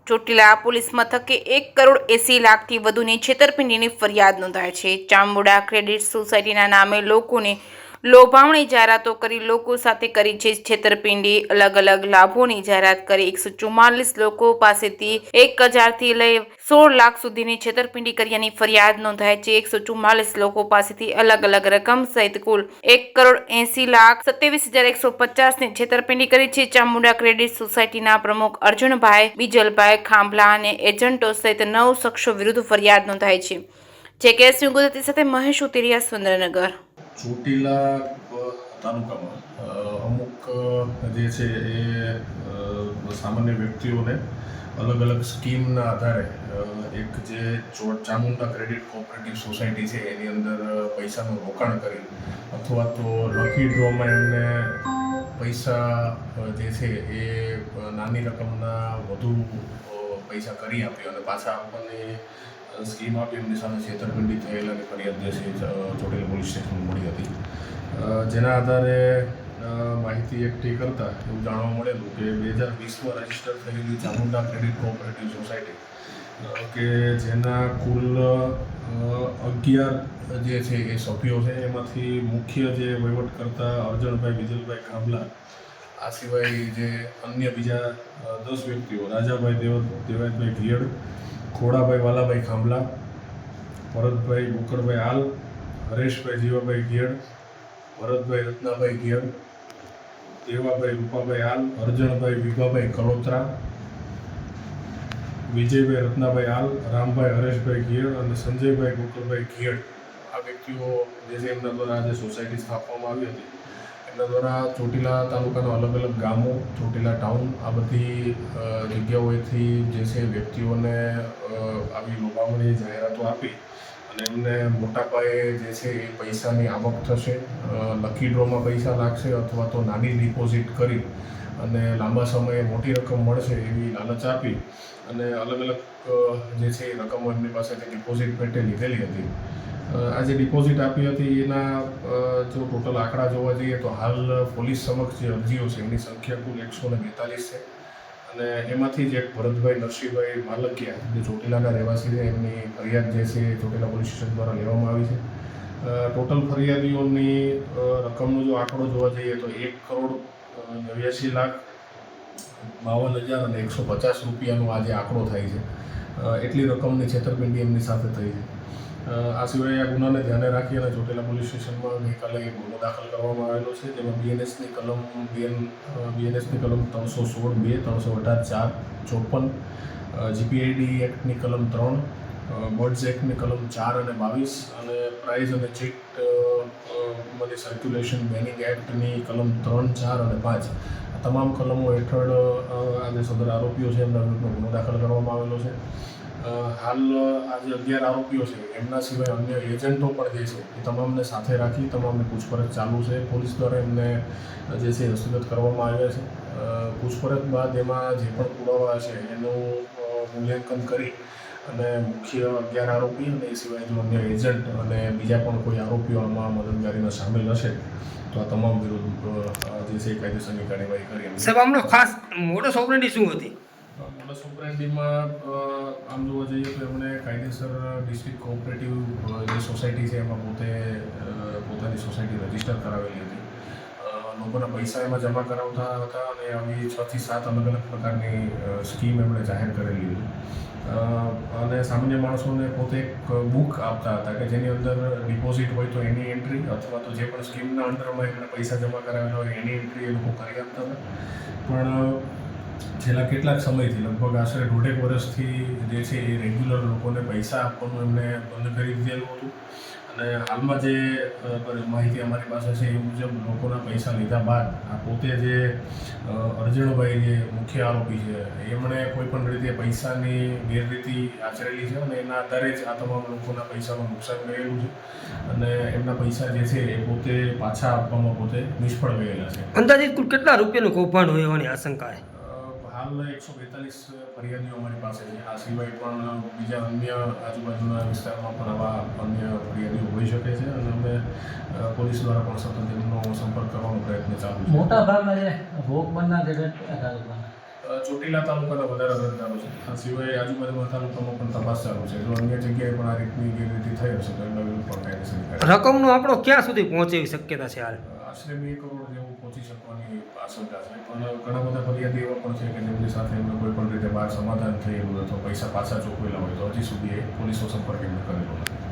Chotila police મથકે 1,80,00,000થી વધુની છેતરપિંડીની ફરિયાદ નોંધાઈ છે। ચામુંડા ક્રેડિટ સોસાયટીના નામે લોકોને લોભામણી જાહેરાતો કરી લોકો સાથે કરી છે છેતરપિંડી। અલગ અલગ લાભોની જાહેરાત કરી 144 લોકો પાસેથી 1,000થી લઈ 16 લાખ સુધીની છેતરપિંડી કર્યાની ફરિયાદ નોંધાઈ છે। 144 લોકો પાસેથી અલગ અલગ રકમ સહિત કુલ 1,80,27,150ની છેતરપિંડી કરી છે। ચામુંડા ક્રેડિટ સોસાયટીના પ્રમુખ અર્જુનભાઈ બીજલભાઈ ખાંભલા અને એજન્ટો સહિત 9 શખ્સો વિરુદ્ધ ફરિયાદ નોંધાઈ છે। જે કેસની ગુજરાતી સાથે મહેશ ઉતરિયા, સુરેન્દ્રનગર। ચોટીલા તાલુકામાં અમુક જે છે એ સામાન્ય વ્યક્તિઓને અલગ અલગ સ્કીમના આધારે એક જે ચામુંડા ક્રેડિટ કોઓપરેટિવ સોસાયટી છે એની અંદર પૈસાનું રોકાણ કરી અથવા તો લકી ડ્રોમાં એમને પૈસા જે છે એ નાની રકમના વધુ પૈસા કરી આપ્યો અને પાછા આપણને સ્કીમ આપી એમની સામે છેતરપિંડી થયેલાની ફરિયાદ જે છે ચોટીલા પોલીસ સ્ટેશન મળી હતી। જેના આધારે માહિતી એકઠી કરતાં એવું જાણવા મળેલું કે 2020માં રજીસ્ટર થયેલી ચામુંડા ક્રેડિટ કોઓપરેટિવ સોસાયટી કે જેના કુલ 11 જે છે એ સભ્યો છે, એમાંથી મુખ્ય જે વહીવટ કરતા અર્જુનભાઈ બીજલભાઈ ખાંભલા, આ સિવાય જે અન્ય બીજા 10 વ્યક્તિઓ રાજાભાઈ દેવાયતભાઈ ઘિયડ, ખોડાભાઈ વાલાભાઈ ખાંભલા, ભરતભાઈ બુકરભાઈ આલ, હરેશભાઈ જીવાભાઈ ઘિયડ, ભરતભાઈ રત્નાભાઈ ઘિયડ, દેવાભાઈ રૂપાભાઈ આલ, અરજણભાઈ વિભાભાઈ કલોત્રા, વિજયભાઈ રત્નાભાઈ આલ, રામભાઈ હરેશભાઈ ઘિયડ અને સંજયભાઈ બુકરભાઈ ઘિયડ, આ વ્યક્તિઓ જે છે એમના દ્વારા જે સોસાયટી સ્થાપવામાં આવી હતી એમના દ્વારા ચોટીલા તાલુકાના અલગ અલગ ગામો, ચોટીલા ટાઉન, આ બધી જગ્યાઓએથી જે છે વ્યક્તિઓને આવી લોભામણી જાહેરાતો આપી અને એમને મોટા પાયે જે છે એ પૈસાની આવક થશે, લકી ડ્રોમાં પૈસા લાગશે અથવા તો નાની ડિપોઝિટ કરી અને લાંબા સમયે મોટી રકમ મળશે એવી લાલચ આપી અને અલગ અલગ જે છે એ રકમો એમની પાસેથી ડિપોઝિટ પેટે લીધેલી હતી। આ જે ડિપોઝિટ આપી હતી એના જો ટોટલ આંકડા જોવા જઈએ તો હાલ પોલીસ સમક્ષ જે અરજીઓ છે એની સંખ્યા કુલ 142 છે અને એમાંથી જ એક ભરતભાઈ નરસિંહભાઈ માલકિયા જે ચોટીલાના રહેવાસી છે એમની ફરિયાદ જે છે ચોટીલા પોલીસ સ્ટેશન દ્વારા લેવામાં આવી છે। ટોટલ ફરિયાદીઓની રકમનો જો આંકડો જોવા જઈએ તો 1,89,52,150 રૂપિયાનો આ જે આંકડો થાય છે, એટલી રકમની છેતરપિંડી એમની સાથે થઈ છે। આ સિવાય આ ગુનાને ધ્યાને રાખી અને ચોટીલા પોલીસ સ્ટેશનમાં ગઈકાલે એક ગુનો દાખલ કરવામાં આવેલો છે, જેમાં બીએનએસની કલમ 316(2), 318(4), 54, જીપીઆઈડી એક્ટની કલમ 3, બર્ડ્સ એક્ટની કલમ 4 અને 22 અને પ્રાઇઝ અને ચીટ મની સર્ક્યુલેશન બેનિંગ એક્ટની કલમ 3, 4 અને 5 આ તમામ કલમો હેઠળ આ જે સદર આરોપીઓ છે એમના વિરુદ્ધનો ગુનો દાખલ કરવામાં આવેલો છે। હાલ આ જે 11 આરોપીઓ છે એમના સિવાય અન્ય એજન્ટો પણ જે છે એ તમામને સાથે રાખી તમામની પૂછપરછ ચાલુ છે। પોલીસ દ્વારા એમને જે છે હસ્તગત કરવામાં આવ્યા છે। પૂછપરછ બાદ એમાં જે પણ પુરાવા છે એનું મૂલ્યાંકન કરી અને મુખ્ય 11 આરોપી અને એ સિવાય જો અન્ય એજન્ટ અને બીજા પણ કોઈ આરોપીઓ આમાં મદદગારીમાં સામેલ હશે તો આ તમામ વિરુદ્ધ જે છે કાયદેસરની કાર્યવાહી કરી। સાહેબ, આમનો ખાસ મોડસ ઓપરેન્ડી શું હતી? મોડસ ઓપરેન્ડીમાં આમ જોવા જઈએ તો એમણે કાયદેસર ડિસ્ટ્રિક્ટ કોઓપરેટિવ જે સોસાયટી છે એમાં પોતાની સોસાયટી રજીસ્ટર કરાવેલી હતી, લોકોના પૈસા એમાં જમા કરાવતા હતા અને આવી 6 થી 7 અલગ અલગ પ્રકારની સ્કીમ એમણે જાહેર કરેલી હતી અને સામાન્ય માણસોને પોતે એક બુક આપતા હતા કે જેની અંદર ડિપોઝિટ હોય તો એની એન્ટ્રી અથવા તો જે પણ સ્કીમના અંડરમાં એમણે પૈસા જમા કરાવેલા હોય એની એન્ટ્રી એ લોકો કરી આપતા હતા। પણ છેલ્લા કેટલાક સમયથી લગભગ આશરે 1.5 વર્ષથી જે છે એ રેગ્યુલર લોકોને પૈસા આપવાનું એમને બંધ કરી દીધેલું હતું અને હાલમાં જે માહિતી અમારી પાસે છે એ મુજબ લોકોના પૈસા લીધા બાદ આ પોતે જે અરજણભાઈ જે મુખ્ય આરોપી છે એમણે કોઈપણ રીતે પૈસાની ગેરરીતિ આચરેલી છે અને એના આધારે જ આ તમામ લોકોના પૈસામાં નુકસાન ગયેલું છે અને એમના પૈસા જે છે એ પોતે પાછા આપવામાં પોતે નિષ્ફળ ગયેલા છે। અંદાજિત કુલ કેટલા રૂપિયાનું કૌભાંડ હોય હોવાની આશંકા છે? હાલ 142 ફરિયાદીઓ અમારી પાસે છે। આ સિવાય પણ બીજા અન્ય આજુબાજુના વિસ્તારમાં પણ આવા અન્ય ફરિયાદીઓ હોઈ શકે છે અને અમે પોલીસ દ્વારા પણ સતત એમનો સંપર્ક કરવાનો પ્રયત્ન ચાલુ છે। મોટા ભાગના જે ભોગ બનનાર જે ચોટીલા તાલુકાના વધારે અરજદારો છે. આ સિવાય આજુબાજુના તાલુકામાં પણ તપાસ ચાલુ છે. જો અન્ય જગ્યાએ પણ આ રીતની ગેરરીતિ થઈ હશે તો એમના વિરુદ્ધ પણ કાયદેસરની કાર્યવાહી. રકમનો આંકડો ક્યાં સુધી પહોંચેવી શક્યતા છે હાલ? આશરે 2 કરોડ જેવું પહોંચી શકવાની આશંકા છે. પણ ઘણા બધા ફરિયાદી એવા પણ છે કે જેમની સાથે એમને કોઈ પણ રીતે બહાર સમાધાન થયેલું અથવા પૈસા પાછા ચૂકવેલા હોય તો હજી સુધી એ પોલીસનો સંપર્ક એમને કરેલો નથી.